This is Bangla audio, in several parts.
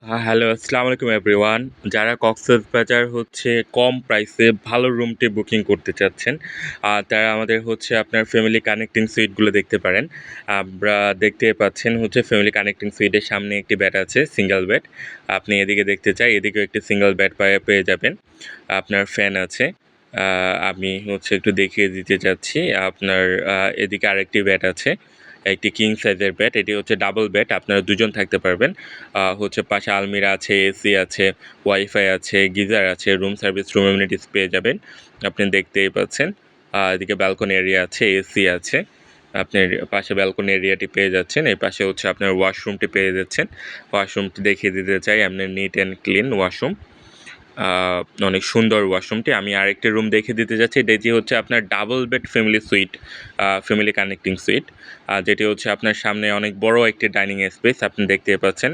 হ্যালো, আসসালামু আলাইকুম এভরিওয়ান। যারা কক্সবাজার কম প্রাইসে ভালো রুমটি বুকিং করতে চাচ্ছেন, তারা আমাদের আপনার ফ্যামিলি কানেক্টিং সুইটগুলো দেখতে পারেন। আমরা দেখতে পাচ্ছেন ফ্যামিলি কানেক্টিং সুইটের সামনে একটি বেড আছে, সিঙ্গেল বেড। আপনি এদিকে দেখতে চাই, এদিকেও একটি সিঙ্গেল বেড পেয়ে যাবেন। আপনার ফ্যান আছে। আমি একটু দেখিয়ে দিতে চাচ্ছি। আপনার এদিকে আরেকটি বেড আছে। একটি কিং সাইজের বেড। এটি ডাবল বেড। আপনারা ২ জন থাকতে পারবেন। পাশে আলমিরা আছে, এসি আছে, ওয়াইফাই আছে, গিজার আছে, রুম সার্ভিস, রুম এমনিটিস পেয়ে যাবেন। আপনি দেখতেই পাচ্ছেন। এদিকে ব্যালকনি এরিয়া আছে, এসি আছে। আপনার পাশে ব্যালকনি এরিয়াটি পেয়ে যাচ্ছেন। এই পাশে আপনার ওয়াশরুমটি পেয়ে যাচ্ছেন। ওয়াশরুমটি দেখিয়ে দিতে চাই। আপনার নিট অ্যান্ড ক্লিন ওয়াশরুম। অনেক সুন্দর ওয়াশরুমটি। আমি আরেকটি রুম দেখিয়ে দিতে যাচ্ছি। যেটি আপনার double bed family sweet, family connecting sweet. যেটি আপনার সামনে অনেক বড় একটি ডাইনিং স্পেস আপনি দেখতে পাচ্ছেন।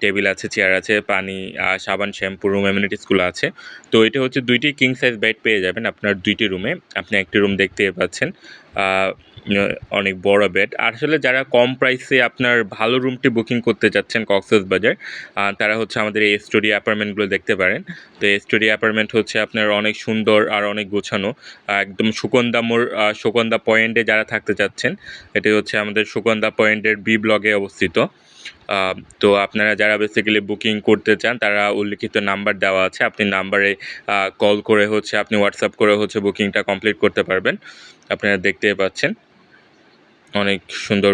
টেবিল আছে, চেয়ার আছে, পানি, সাবান, শ্যাম্পু, রুম এমনিটিসগুলো আছে। তো এটা ২টি কিং সাইজ বেড পেয়ে যাবেন আপনার ২টি রুমে। আপনি একটি রুম দেখতে পাচ্ছেন। আ অনেক বড় বেড। আসলে যারা কম প্রাইসে আপনার ভালো রুমটি বুকিং করতে চাচ্ছেন কক্সবাজার, তারা আমাদের এই স্টুডিও অ্যাপার্টমেন্টগুলো দেখতে পারেন। তো এই স্টুডিও অ্যাপার্টমেন্ট আপনার অনেক সুন্দর আর অনেক গোছানো। একদম সুগন্ধা পয়েন্টে যারা থাকতে চাচ্ছেন, এটি আমাদের সুগন্ধা পয়েন্টের বি ব্লকে অবস্থিত। আ তো আপনারা যারা বেসিক্যালি বুকিং করতে চান, তারা উল্লিখিত নাম্বার দেওয়া আছে। আপনি নাম্বারে কল করে আপনি WhatsApp করে বুকিংটা কমপ্লিট করতে পারবেন। আপনারা দেখতেই পাচ্ছেন। অনেক সুন্দর